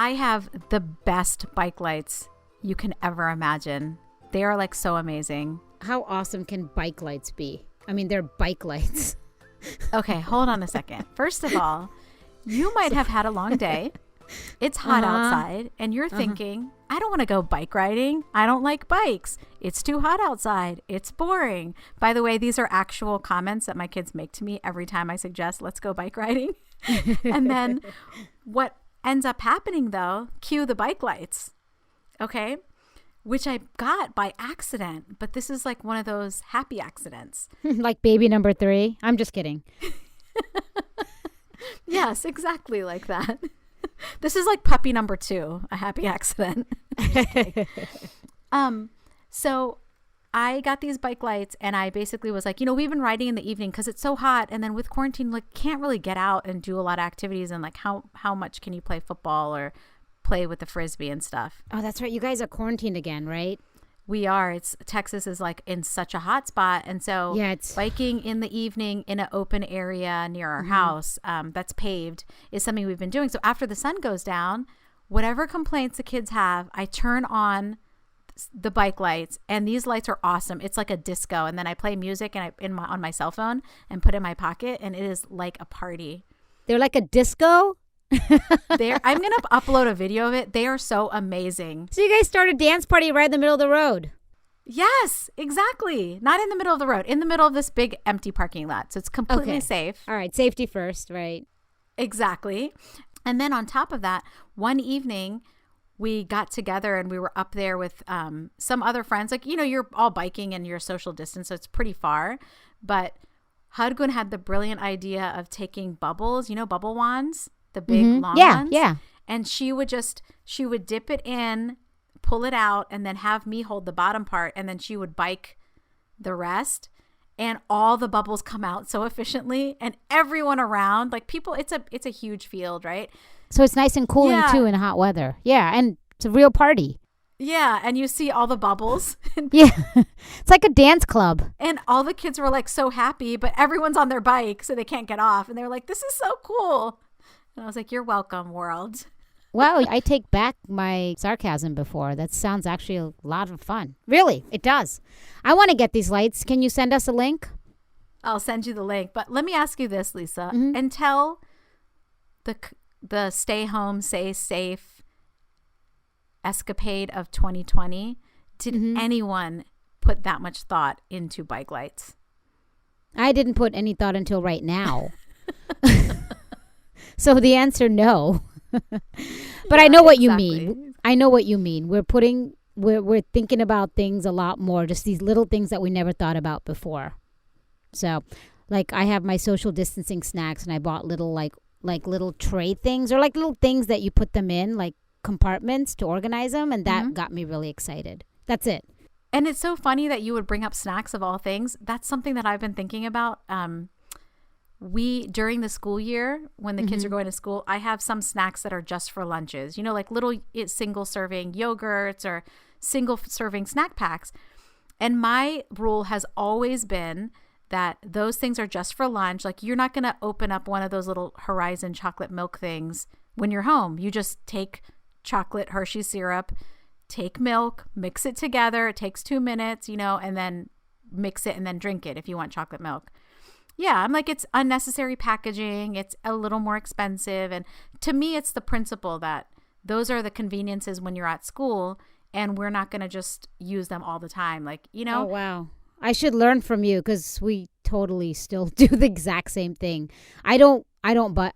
I have the best bike lights you can ever imagine. They are like so amazing. How awesome can bike lights be? I mean, they're bike lights. Okay, hold on a second. First of all, you might have had a long day. It's hot outside and you're thinking, I don't want to go bike riding. I don't like bikes. It's too hot outside. It's boring. By the way, these are actual comments that my kids make to me every time I suggest let's go bike riding. And then what ends up happening though, cue the bike lights. Okay. Which I got by accident, but this is like one of those happy accidents. Like baby number 3. I'm just kidding. Yes, exactly like that. This is like puppy number 2, a happy accident. So I got these bike lights and I basically was like, we've been riding in the evening because it's so hot. And then with quarantine, like can't really get out and do a lot of activities. And like how much can you play football or play with the Frisbee and stuff? Oh, that's right. You guys are quarantined again, right? We are. Texas is like in such a hot spot. And so biking in the evening in an open area near our house that's paved is something we've been doing. So after the sun goes down, whatever complaints the kids have, I turn on the bike lights and these lights are awesome. It's like a disco. And then I play music and on my cell phone and put it in my pocket and it is like a party. They're like a disco? I'm gonna upload a video of it. They are so amazing. So you guys start a dance party right in the middle of the road? Yes, exactly. Not in the middle of the road, in the middle of this big empty parking lot. So it's completely safe. All right, safety first, right? Exactly. And then on top of that, one evening we got together and we were up there with some other friends. Like, you're all biking and you're social distance, so it's pretty far. But Hudgun had the brilliant idea of taking bubbles, bubble wands. The big long ones. Yeah. And she would dip it in, pull it out, and then have me hold the bottom part, and then she would bike the rest. And all the bubbles come out so efficiently, and everyone around, like people, it's a huge field, right? So it's nice and cooling too in hot weather. Yeah, and it's a real party. Yeah, and you see all the bubbles. Yeah, it's like a dance club. And all the kids were like so happy, but everyone's on their bike, so they can't get off. And they're like, "This is so cool." And I was like, you're welcome, world. Wow, I take back my sarcasm before. That sounds actually a lot of fun. Really, it does. I want to get these lights. Can you send us a link? I'll send you the link. But let me ask you this, Lisa. Until the stay home, stay safe escapade of 2020, did anyone put that much thought into bike lights? I didn't put any thought until right now. So the answer, no. But I know what you mean. I know what you mean. We're thinking about things a lot more, just these little things that we never thought about before. So, like I have my social distancing snacks and I bought little like little tray things or like little things that you put them in, like compartments to organize them, and that got me really excited. That's it. And it's so funny that you would bring up snacks of all things. That's something that I've been thinking about. During the school year, when the kids are going to school, I have some snacks that are just for lunches, like little single serving yogurts or single serving snack packs. And my rule has always been that those things are just for lunch. Like you're not going to open up one of those little Horizon chocolate milk things when you're home. You just take chocolate Hershey syrup, take milk, mix it together. It takes 2 minutes, and then mix it and then drink it if you want chocolate milk. Yeah, I'm like, it's unnecessary packaging. It's a little more expensive. And to me, it's the principle that those are the conveniences when you're at school and we're not going to just use them all the time. Like, Oh, wow. I should learn from you because we totally still do the exact same thing. I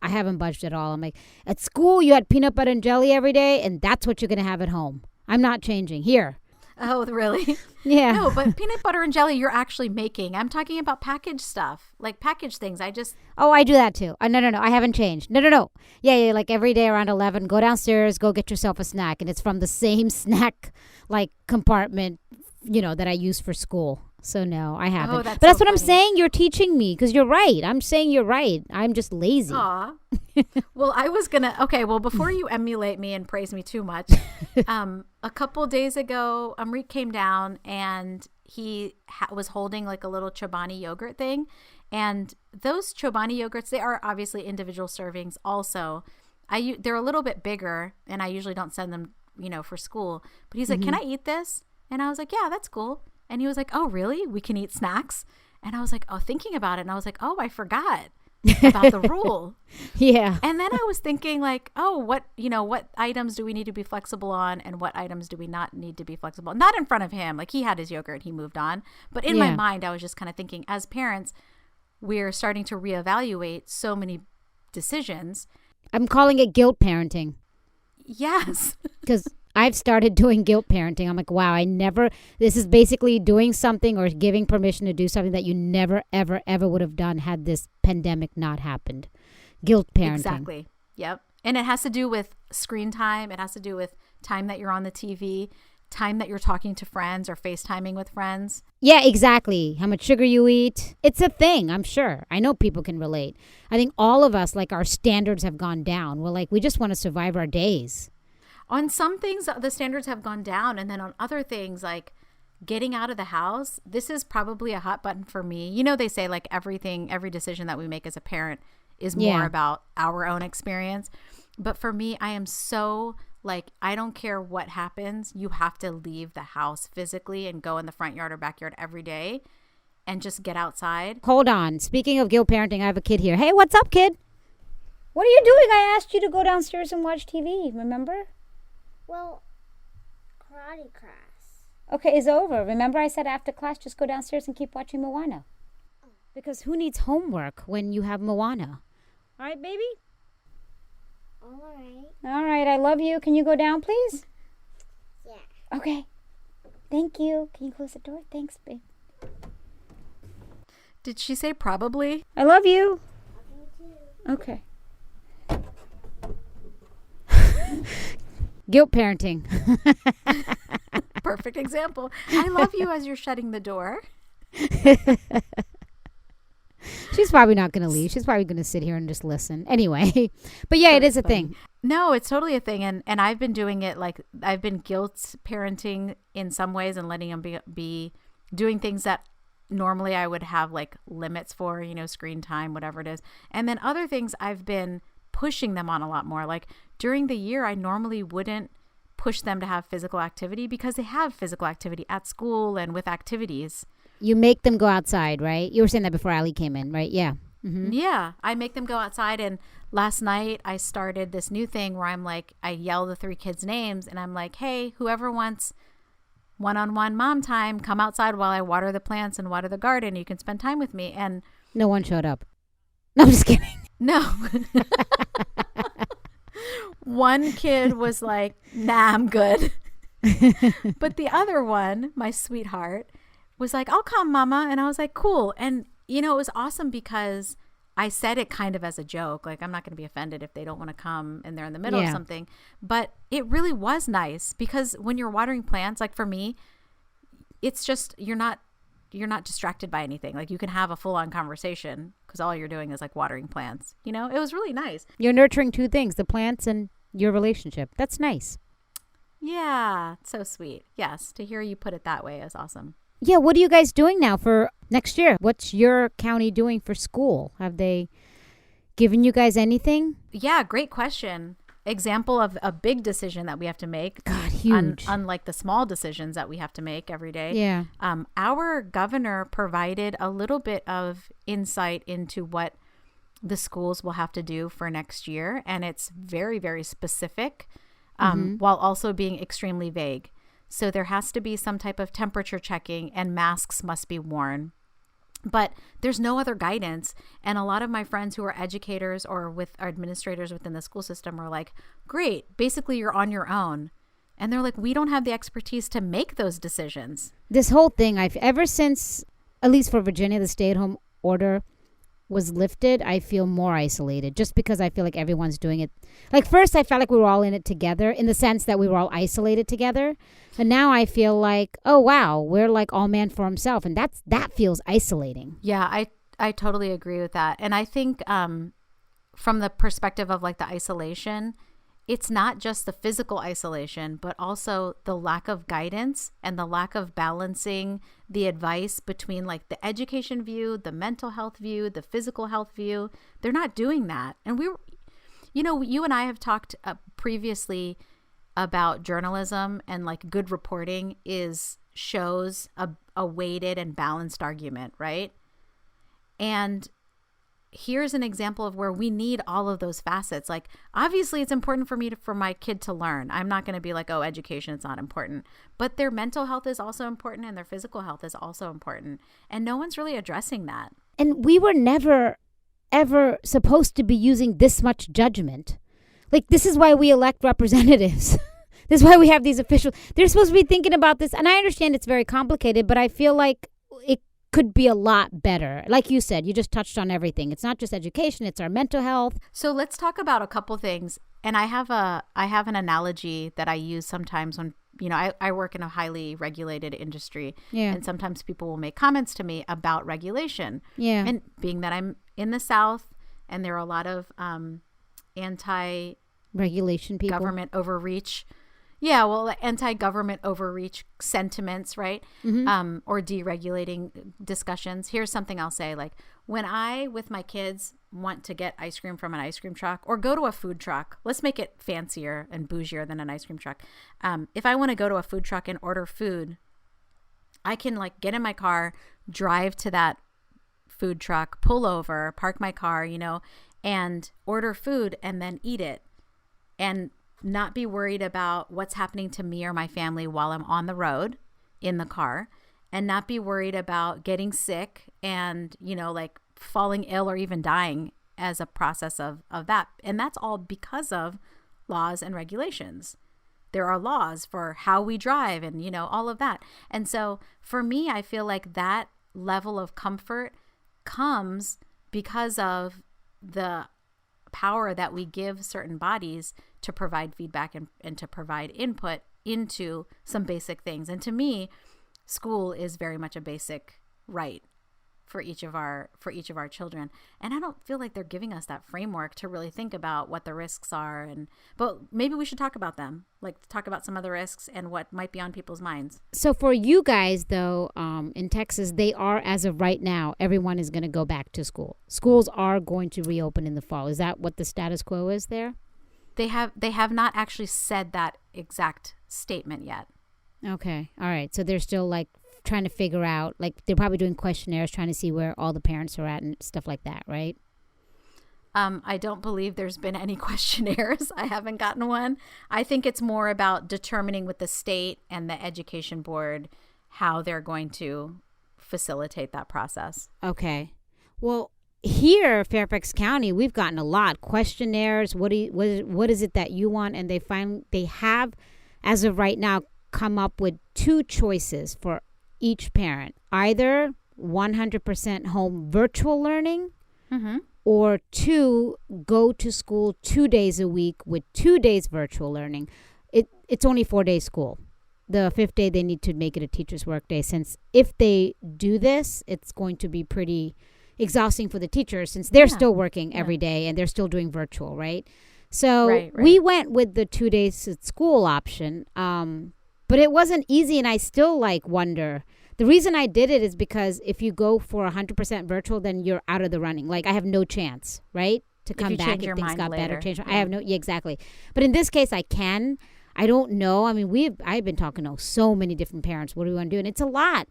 haven't budged at all. I'm like, at school, you had peanut butter and jelly every day, and that's what you're going to have at home. I'm not changing. Here. Oh, really? Yeah. No, but peanut butter and jelly you're actually making. I'm talking about packaged stuff, like packaged things. Oh, I do that too. No. I haven't changed. No. Yeah. Like every day around 11, go downstairs, go get yourself a snack. And it's from the same snack like compartment, that I use for school. So no, I haven't. Oh, but that's so what I'm saying. You're teaching me because you're right. I'm saying you're right. I'm just lazy. Aw. Well, I was going to, okay, well, before you emulate me and praise me too much, a couple days ago, Amrit came down and he was holding like a little Chobani yogurt thing. And those Chobani yogurts, they are obviously individual servings also. they're a little bit bigger, and I usually don't send them, for school. But he's like, "Can I eat this?" And I was like, "Yeah, that's cool." And he was like, "Oh, really? We can eat snacks?" And I was like, thinking about it, and I was like, "Oh, I forgot about the rule." Yeah. And then I was thinking like, "Oh, what items do we need to be flexible on, and what items do we not need to be flexible on?" Not in front of him, like he had his yogurt, he moved on. But in my mind, I was just kind of thinking, as parents, we're starting to reevaluate so many decisions. I'm calling it guilt parenting. Yes. Because I've started doing guilt parenting. I'm like, wow, this is basically doing something or giving permission to do something that you never, ever, ever would have done had this pandemic not happened. Guilt parenting. Exactly. Yep. And it has to do with screen time. It has to do with time that you're on the TV, time that you're talking to friends or FaceTiming with friends. Yeah, exactly. How much sugar you eat. It's a thing, I'm sure. I know people can relate. I think all of us, like, our standards have gone down. We're like, we just want to survive our days. On some things, the standards have gone down. And then on other things, like getting out of the house, this is probably a hot button for me. They say like every decision that we make as a parent is more about our own experience. But for me, I am so like, I don't care what happens. You have to leave the house physically and go in the front yard or backyard every day and just get outside. Hold on. Speaking of guilt parenting, I have a kid here. Hey, what's up, kid? What are you doing? I asked you to go downstairs and watch TV, remember? Well, karate class. Okay, it's over. Remember I said after class, just go downstairs and keep watching Moana. Because who needs homework when you have Moana? All right, baby? All right. All right, I love you. Can you go down, please? Yeah. Okay. Thank you. Can you close the door? Thanks, babe. Did she say probably? I love you. Love you too. Okay. Guilt parenting. Perfect example. I love you as you're shutting the door. She's probably not going to leave. She's probably going to sit here and just listen. Anyway. But yeah, it is a thing. No, it's totally a thing. And I've been doing it like I've been guilt parenting in some ways and letting them be doing things that normally I would have like limits for, screen time, whatever it is. And then other things I've been pushing them on a lot more. Like during the year, I normally wouldn't push them to have physical activity because they have physical activity at school and with activities. You make them go outside, right? You were saying that before Ali came in, right? Yeah. Mm-hmm. Yeah. I make them go outside. And last night I started this new thing where I'm like, I yell the 3 kids' names and I'm like, hey, whoever wants one-on-one mom time, come outside while I water the plants and water the garden. You can spend time with me. And no one showed up. No, I'm just kidding. No. One kid was like, nah, I'm good. But the other one, my sweetheart, was like, I'll come, mama. And I was like, cool. And, it was awesome because I said it kind of as a joke. Like, I'm not going to be offended if they don't want to come and they're in the middle of something. But it really was nice because when you're watering plants, like for me, it's just, you're not distracted by anything. Like you can have a full-on conversation because all you're doing is like watering plants. It was really nice. You're nurturing 2 things, the plants and your relationship. That's nice. Yeah, so sweet. Yes, to hear you put it that way is awesome. Yeah, what are you guys doing now for next year? What's your county doing for school? Have they given you guys anything? Yeah, great question. Example of a big decision that we have to make. God, huge. Unlike the small decisions that we have to make every day. Yeah. Our governor provided a little bit of insight into what the schools will have to do for next year. And it's very, very specific, while also being extremely vague. So there has to be some type of temperature checking and masks must be worn. But there's no other guidance. And a lot of my friends who are educators or with administrators within the school system are like, great, basically you're on your own. And they're like, we don't have the expertise to make those decisions. This whole thing, ever since, at least for Virginia, the stay-at-home order was lifted, I feel more isolated just because I feel like everyone's doing it. Like first I felt like we were all in it together in the sense that we were all isolated together. And now I feel like, oh wow, we're like all man for himself. And that feels isolating. Yeah, I totally agree with that. And I think from the perspective of like the isolation, it's not just the physical isolation, but also the lack of guidance and the lack of balancing the advice between like the education view, the mental health view, the physical health view. They're not doing that. And You know, you and I have talked previously about journalism, and like good reporting shows a weighted and balanced argument, right? And here's an example of where we need all of those facets. Like, obviously it's important for my kid to learn. I'm not going to be like, oh, education, it's not important, but their mental health is also important and their physical health is also important. And no one's really addressing that. And we were never, ever supposed to be using this much judgment. Like, this is why we elect representatives. This is why we have these officials. They're supposed to be thinking about this. And I understand it's very complicated, but I feel like it could be a lot better. Like you said, you just touched on everything. It's not just education, it's our mental health. So let's talk about a couple things. And I have an analogy that I use sometimes when, you know, I work in a highly regulated industry. Yeah. And sometimes people will make comments to me about regulation. Yeah. And being that I'm in the South and there are a lot of regulation people, government overreach. Yeah, well, anti-government overreach sentiments, right? Mm-hmm. Or deregulating discussions. Here's something I'll say. Like, when I, with my kids, want to get ice cream from an ice cream truck or go to a food truck, let's make it fancier and bougier than an ice cream truck. If I want to go to a food truck and order food, I can like get in my car, drive to that food truck, pull over, park my car, you know, and order food and then eat it. And not be worried about what's happening to me or my family while I'm on the road in the car, and not be worried about getting sick and, you know, like falling ill or even dying as a process of that. And that's all because of laws and regulations. There are laws for how we drive and, you know, all of that. And so for me, I feel like that level of comfort comes because of the power that we give certain bodies to provide feedback and to provide input into some basic things. And to me, school is very much a basic right for each of our children. And I don't feel like they're giving us that framework to really think about what the risks are. But maybe we should talk about them, like talk about some of the risks and what might be on people's minds. So for you guys, though, in Texas, they are, as of right now, everyone is going to go back to school. Schools are going to reopen in the fall. Is that what the status quo is there? They have not actually said that exact statement yet. Okay. All right. So they're still like trying to figure out, like they're probably doing questionnaires trying to see where all the parents are at and stuff like that, right? I don't believe there's been any questionnaires. I haven't gotten one. I think it's more about determining with the state and the education board how they're going to facilitate that process. Okay. Well, here, Fairfax County, we've gotten a lot questionnaires. What is it that you want? And they have, as of right now, come up with two choices for each parent: either 100% home virtual learning, mm-hmm. or 2, go to school 2 days a week with 2 days virtual learning. It's only 4 days school. The 5th day they need to make it a teacher's work day, since if they do this, it's going to be pretty exhausting for the teachers, since they're still working every day and they're still doing virtual, right? So right. We went with the 2 days at school option, but it wasn't easy, and I still wonder. The reason I did it is because if you go for 100% virtual, then you're out of the running. Like, I have no chance, right, to come back if things got better. I have no, exactly. But in this case, I can. I don't know. I mean, I've been talking to so many different parents. What do we want to do? And it's a lot.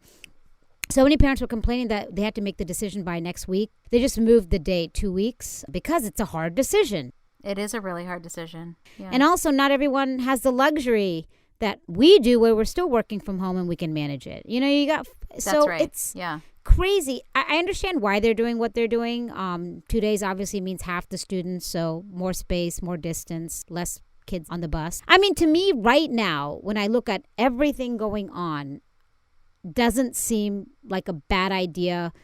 So many parents were complaining that they had to make the decision by next week. They just moved the date 2 weeks because it's a hard decision. It is a really hard decision. Yeah. And also, not everyone has the luxury that we do, where we're still working from home and we can manage it. You know, you got, so right. It's yeah. crazy. I understand why they're doing what they're doing. 2 days obviously means half the students, so more space, more distance, less kids on the bus. I mean, to me right now, when I look at everything going on, doesn't seem like a bad idea,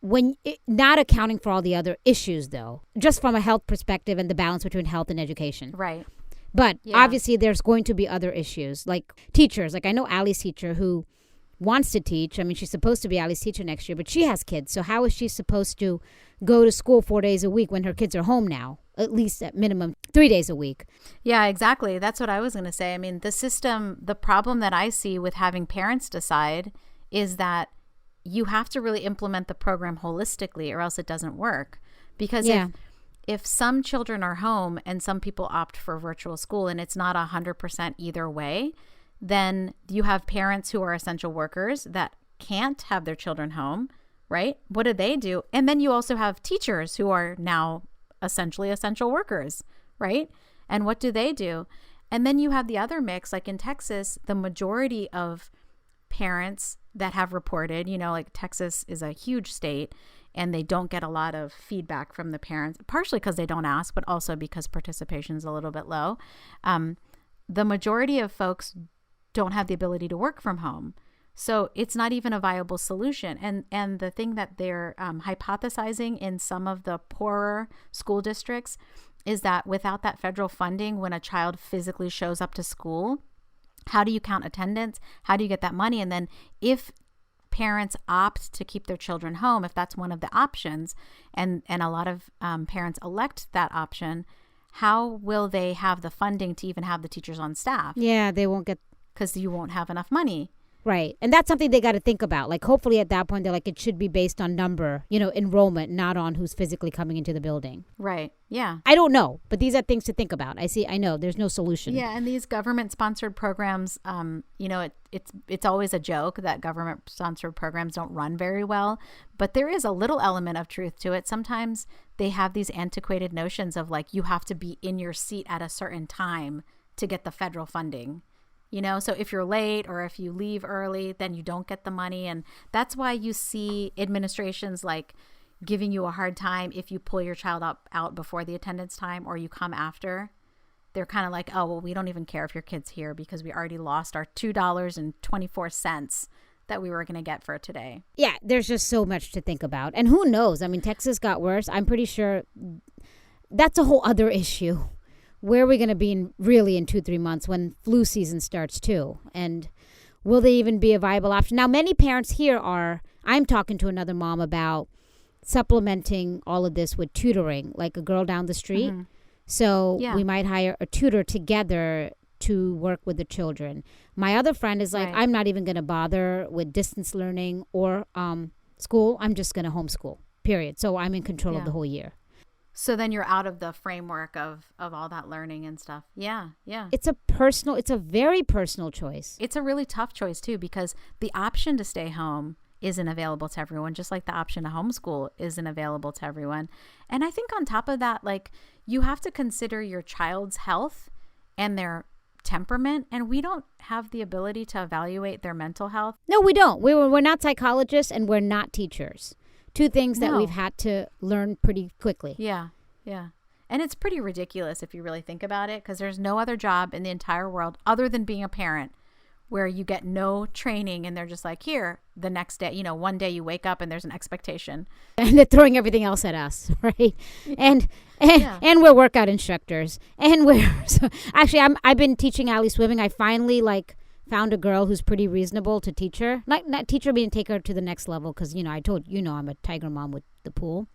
not accounting for all the other issues, though, just from a health perspective and the balance between health and education. Right. But obviously there's going to be other issues, like teachers. Like, I know Allie's teacher who wants to teach. I mean, she's supposed to be Allie's teacher next year, but she has kids. So how is she supposed to go to school 4 days a week when her kids are home now? At least at minimum 3 days a week. Yeah, exactly. That's what I was going to say. I mean, the problem that I see with having parents decide is that you have to really implement the program holistically, or else it doesn't work. Because if some children are home and some people opt for virtual school and it's not 100% either way, then you have parents who are essential workers that can't have their children home, right? What do? And then you also have teachers who are now essentially essential workers, right? And what do? And then you have the other mix, like in Texas, the majority of parents that have reported, like Texas is a huge state and they don't get a lot of feedback from the parents, partially because they don't ask, but also because participation is a little bit low. The majority of folks don't have the ability to work from home. So it's not even a viable solution. And the thing that they're hypothesizing in some of the poorer school districts is that without that federal funding, when a child physically shows up to school, how do you count attendance? How do you get that money? And then if parents opt to keep their children home, if that's one of the options, and a lot of parents elect that option, how will they have the funding to even have the teachers on staff? Yeah, they won't get... Because you won't have enough money. Right. And that's something they got to think about. Like, hopefully at that point, they're like, it should be based on number, enrollment, not on who's physically coming into the building. Right. Yeah. I don't know, but these are things to think about. I know there's no solution. Yeah. And these government sponsored programs, it's always a joke that government sponsored programs don't run very well, but there is a little element of truth to it. Sometimes they have these antiquated notions of like, you have to be in your seat at a certain time to get the federal funding. So if you're late or if you leave early, then you don't get the money. And that's why you see administrations like giving you a hard time if you pull your child out before the attendance time or you come after. They're kind of like, oh, well, we don't even care if your kid's here because we already lost our $2.24 that we were going to get for today. Yeah, there's just so much to think about. And who knows? I mean, Texas got worse. I'm pretty sure that's a whole other issue. Where are we going to be in 2-3 months when flu season starts too? And will they even be a viable option? Now, many parents here I'm talking to another mom about supplementing all of this with tutoring, like a girl down the street. Mm-hmm. So we might hire a tutor together to work with the children. My other friend is like, I'm not even going to bother with distance learning or school. I'm just going to homeschool, period. So I'm in control of the whole year. So then you're out of the framework of all that learning and stuff. Yeah, yeah. It's a very personal choice. It's a really tough choice too, because the option to stay home isn't available to everyone, just like the option to homeschool isn't available to everyone. And I think on top of that, like, you have to consider your child's health and their temperament, and we don't have the ability to evaluate their mental health. No, we don't. We're not psychologists and we're not teachers. Two things that we've had to learn pretty quickly. Yeah, yeah. And it's pretty ridiculous if you really think about it, because there's no other job in the entire world other than being a parent where you get no training and they're just like, here, the next day, one day you wake up and there's an expectation. And they're throwing everything else at us, right? Yeah. And we're workout instructors. And actually, I've been teaching Allie swimming. I finally found a girl who's pretty reasonable to teach her. Not teach her, but take her to the next level, because, I told I'm a tiger mom with the pool.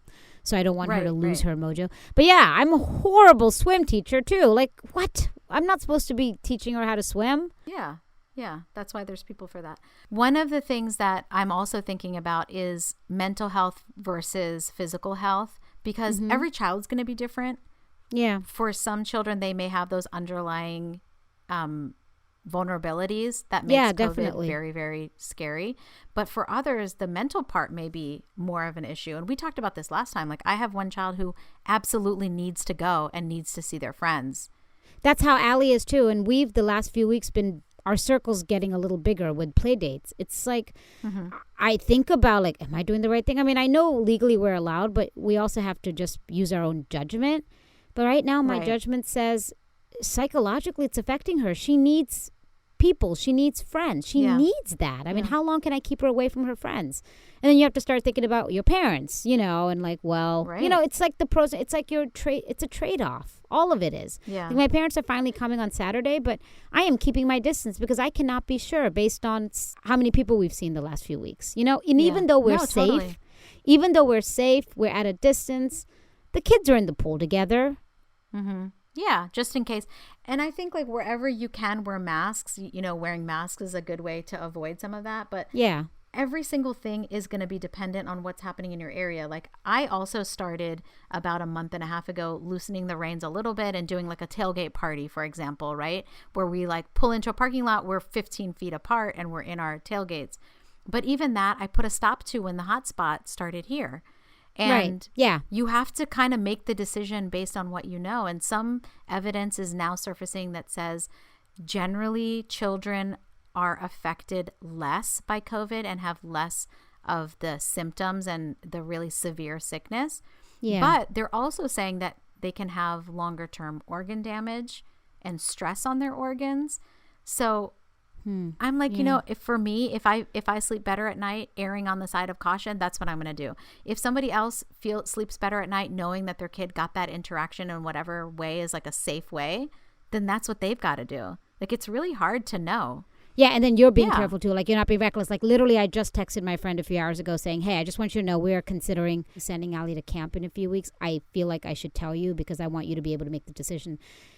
So I don't want her to lose her mojo. But yeah, I'm a horrible swim teacher too. Like, what? I'm not supposed to be teaching her how to swim? Yeah. Yeah, that's why there's people for that. One of the things that I'm also thinking about is mental health versus physical health, because every child's going to be different. Yeah. For some children, they may have those underlying vulnerabilities that makes COVID definitely very, very scary. But for others, the mental part may be more of an issue. And we talked about this last time. Like, I have one child who absolutely needs to go and needs to see their friends. That's how Allie is too. And we've the last few weeks our circle's getting a little bigger with play dates. It's like, I think about am I doing the right thing? I mean, I know legally we're allowed, but we also have to just use our own judgment. But right now my judgment says psychologically it's affecting her. She needs people. She needs friends. She needs that. I mean, how long can I keep her away from her friends? And then you have to start thinking about your parents, and it's like the pros. It's like it's a trade-off. All of it is. Yeah. Like, my parents are finally coming on Saturday, but I am keeping my distance because I cannot be sure based on how many people we've seen the last few weeks. And even though we're safe, we're at a distance. The kids are in the pool together. Mm-hmm. Yeah, just in case. And I think wherever you can wear masks, wearing masks is a good way to avoid some of that. But yeah, every single thing is going to be dependent on what's happening in your area. Like I also started about a month and a half ago loosening the reins a little bit and doing like a tailgate party, for example, right? Where we like pull into a parking lot, we're 15 feet apart and we're in our tailgates. But even that I put a stop to when the hotspot started here. And right. Yeah. you have to kind of make the decision based on what you know. And some evidence is now surfacing that says generally children are affected less by COVID and have less of the symptoms and the really severe sickness. Yeah. But they're also saying that they can have longer term organ damage and stress on their organs. So I'm like, you know, if I sleep better at night, erring on the side of caution, that's what I'm going to do. If somebody else sleeps better at night, knowing that their kid got that interaction in whatever way is like a safe way, then that's what they've got to do. Like, it's really hard to know. Yeah, and then you're being careful too. Like, you're not being reckless. Like, literally, I just texted my friend a few hours ago saying, hey, I just want you to know we're considering sending Allie to camp in a few weeks. I feel like I should tell you because I want you to be able to make the decision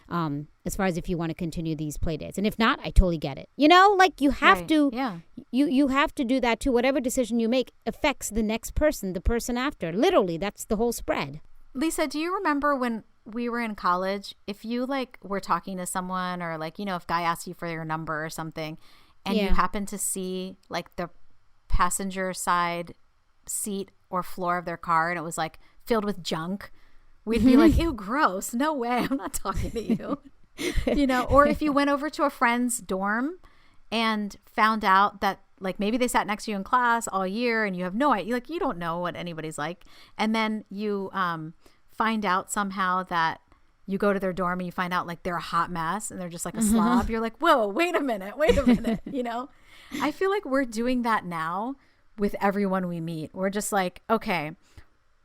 as far as if you want to continue these play dates. And if not, I totally get it. You know, like you have to, you have to do that too. Whatever decision you make affects the next person, the person after. Literally, that's the whole spread. Lisa, do you remember when we were in college, if you like were talking to someone or like, you know, if guy asked you for your number or something and you happen to see like the passenger side seat or floor of their car and it was like filled with junk, we'd be like, ew, gross. No way. I'm not talking to you. You know, or if you went over to a friend's dorm and found out that like maybe they sat next to you in class all year and you have no idea, like you don't know what anybody's like. And then you find out somehow that you go to their dorm and you find out like they're a hot mess and they're just like a slob. You're like, whoa, wait a minute. You know, I feel like we're doing that now with everyone we meet. We're just like, okay,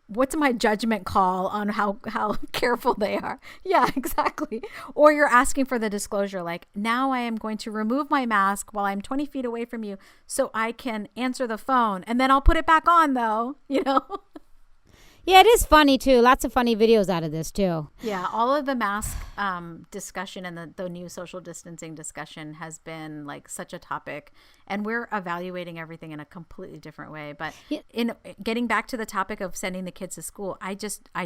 what's my judgment call on how careful they are? Yeah, exactly. Or you're asking for the disclosure, like, now I am going to remove my mask while I'm 20 feet away from you so I can answer the phone and then I'll put it back on though, you know? Yeah, it is funny too. Lots of funny videos out of this too. Yeah, all of the mask discussion and the new social distancing discussion has been like such a topic, and we're evaluating everything in a completely different way. But in getting back to the topic of sending the kids to school, I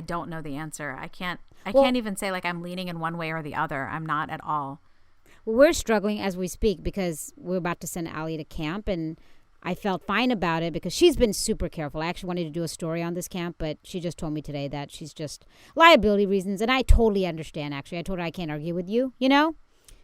don't know the answer. I can't even say like I'm leaning in one way or the other. I'm not at all. Well, we're struggling as we speak because we're about to send Allie to camp, and I felt fine about it because she's been super careful. I actually wanted to do a story on this camp, but she just told me today that she's just liability reasons. And I totally understand, actually. I told her I can't argue with you, you know?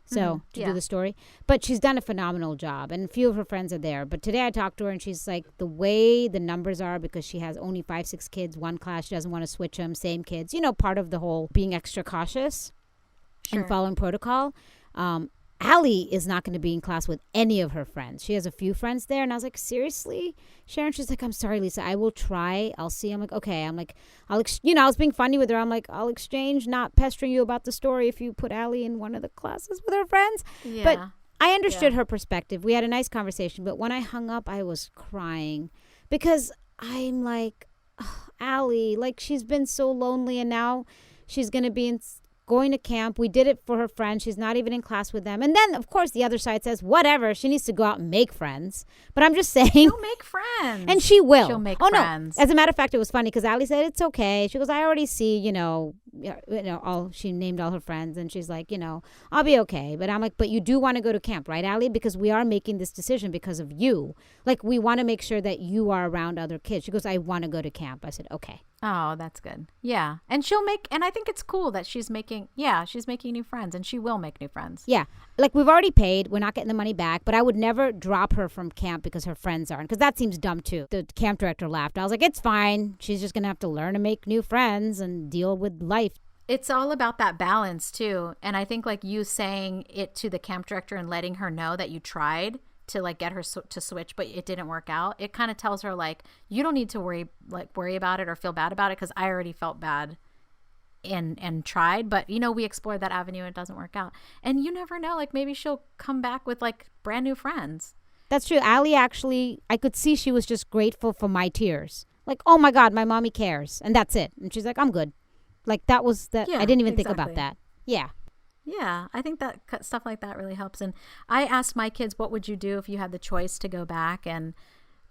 So to do the story. But she's done a phenomenal job. And a few of her friends are there. But today I talked to her and she's like, the way the numbers are, because she has only 5-6 kids, one class, she doesn't want to switch them, same kids. You know, part of the whole being extra cautious and following protocol. Allie is not going to be in class with any of her friends. She has a few friends there. And I was like, seriously, Sharon? She's like, I'm sorry, Lisa. I will try. I'll see. I'm like, okay. I'm like, I was being funny with her. I'm like, I'll exchange not pestering you about the story if you put Allie in one of the classes with her friends. Yeah. But I understood her perspective. We had a nice conversation. But when I hung up, I was crying because I'm like, oh, Allie, like she's been so lonely and now she's going to be going to camp. We did it for her friends. She's not even in class with them. And then, of course, the other side says, whatever, she needs to go out and make friends. But I'm just saying. She'll make friends. And she will. She'll make friends. No. As a matter of fact, it was funny because Allie said, it's okay. She goes, I already see, she named all her friends. And she's like, I'll be okay. But I'm like, but you do want to go to camp, right, Allie? Because we are making this decision because of you. Like, we want to make sure that you are around other kids. She goes, I want to go to camp. I said, okay. Oh, that's good. Yeah. And and I think it's cool that she's making new friends, and she will make new friends. Yeah. Like, we've already paid. We're not getting the money back, but I would never drop her from camp because her friends aren't, because that seems dumb too. The camp director laughed. I was like, it's fine. She's just going to have to learn to make new friends and deal with life. It's all about that balance too. And I think like you saying it to the camp director and letting her know that you tried to like get her to switch, but it didn't work out. It kind of tells her like, you don't need to worry about it or feel bad about it, because I already felt bad and tried, but we explored that avenue and it doesn't work out. And you never know, like maybe she'll come back with like brand new friends. That's true. Allie actually, I could see she was just grateful for my tears. Like, oh my God, my mommy cares. And that's it. And she's like, I'm good. Like that was that. Yeah, I didn't even think about that. Yeah. Yeah, I think that stuff like that really helps. And I asked my kids, what would you do if you had the choice to go back? And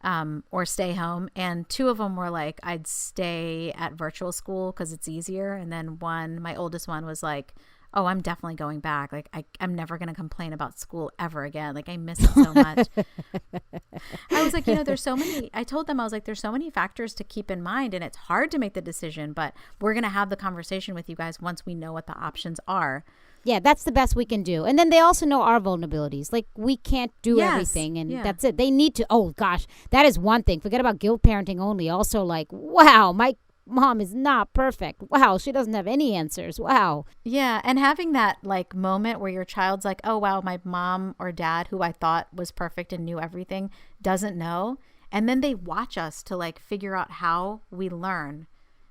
or stay home. And 2 of them were like, I'd stay at virtual school because it's easier. And then my oldest one was like, oh, I'm definitely going back. Like, I'm never going to complain about school ever again. Like, I miss it so much. I was like, there's so many, I told them, I was like, there's so many factors to keep in mind, and it's hard to make the decision, but we're going to have the conversation with you guys once we know what the options are. Yeah, that's the best we can do. And then they also know our vulnerabilities. Like, we can't do everything, and that's it. They need to, oh gosh, that is one thing. Forget about guilt parenting only. Also, like, wow, my mom is not perfect. Wow, she doesn't have any answers. Wow. Yeah, and having that like moment where your child's like, oh wow, my mom or dad, who I thought was perfect and knew everything, doesn't know. And then they watch us to like figure out how we learn.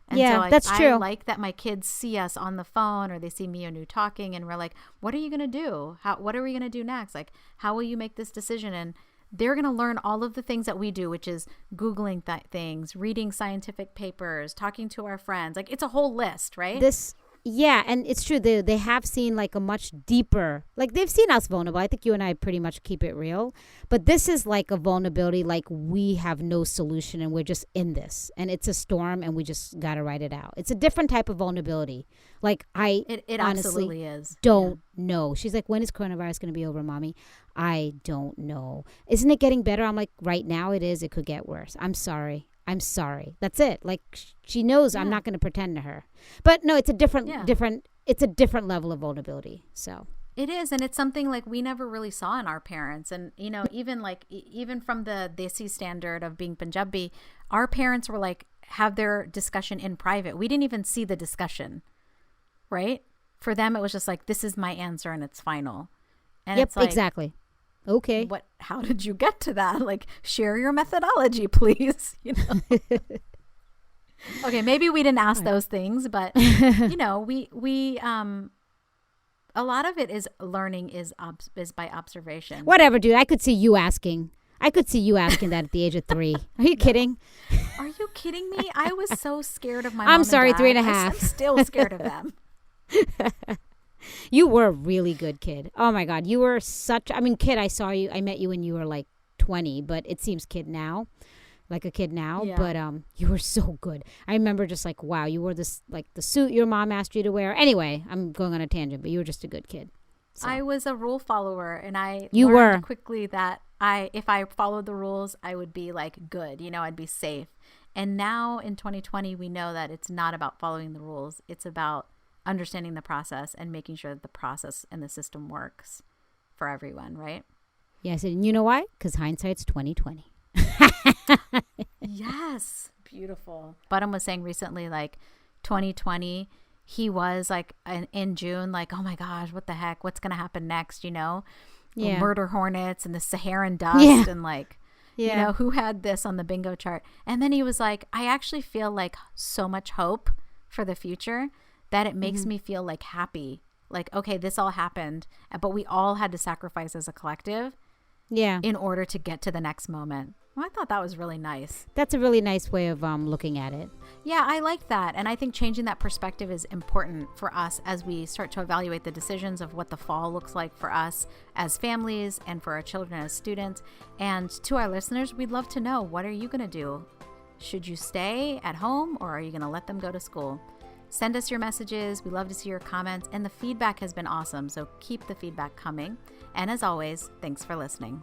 And yeah, so that's true. I like that my kids see us on the phone, or they see me and you talking, and we're like, what are you going to do? What are we going to do next? Like, how will you make this decision? And they're going to learn all of the things that we do, which is Googling things, reading scientific papers, talking to our friends. Like, it's a whole list, right? Yeah, and it's true. They have seen like a much deeper, like they've seen us vulnerable. I think you and I pretty much keep it real. But this is like a vulnerability, like we have no solution and we're just in this. And it's a storm and we just got to ride it out. It's a different type of vulnerability. Like it honestly absolutely is. Don't know. She's like, when is coronavirus going to be over, Mommy? I don't know. Isn't it getting better? I'm like, right now it is. It could get worse. I'm sorry. That's it. Like, she knows I'm not going to pretend to her. But no, it's a different it's a different level of vulnerability. So it is, and it's something like we never really saw in our parents. And even from the Desi standard of being Punjabi, our parents were like, have their discussion in private. We didn't even see the discussion, right? For them, it was just like, this is my answer and it's final. And yep, it's like, exactly. Okay. How did you get to that? Like, share your methodology, please. Okay, maybe we didn't ask those things, but we a lot of it is learning is by observation. Whatever, dude. I could see you asking that at the age of 3. Are you kidding? Are you kidding me? I was so scared of my I'm mom sorry, and dad. 3.5. I'm still scared of them. You were a really good kid. Oh my God. You were kid, I met you when you were like 20, but it seems like a kid now. Yeah. But you were so good. I remember just like, wow, you wore this, like the suit your mom asked you to wear. Anyway, I'm going on a tangent, but you were just a good kid. So. I was a rule follower, and I learned quickly that if I followed the rules, I would be like good, I'd be safe. And now in 2020, we know that it's not about following the rules. It's about understanding the process and making sure that the process and the system works for everyone, right? Yes, and you know why? Because hindsight's 2020. Yes, beautiful. Bottom was saying recently, like 2020, he was like in June, like, oh my gosh, what the heck? What's going to happen next? The murder hornets and the Saharan dust and like, who had this on the bingo chart? And then he was like, I actually feel like so much hope for the future that it makes me feel like happy. Like, okay, this all happened, but we all had to sacrifice as a collective in order to get to the next moment. Well, I thought that was really nice. That's a really nice way of looking at it. Yeah, I like that. And I think changing that perspective is important for us as we start to evaluate the decisions of what the fall looks like for us as families and for our children as students. And to our listeners, we'd love to know, what are you going to do? Should you stay at home, or are you going to let them go to school? Send us your messages. We love to see your comments, and the feedback has been awesome. So keep the feedback coming. And as always, thanks for listening.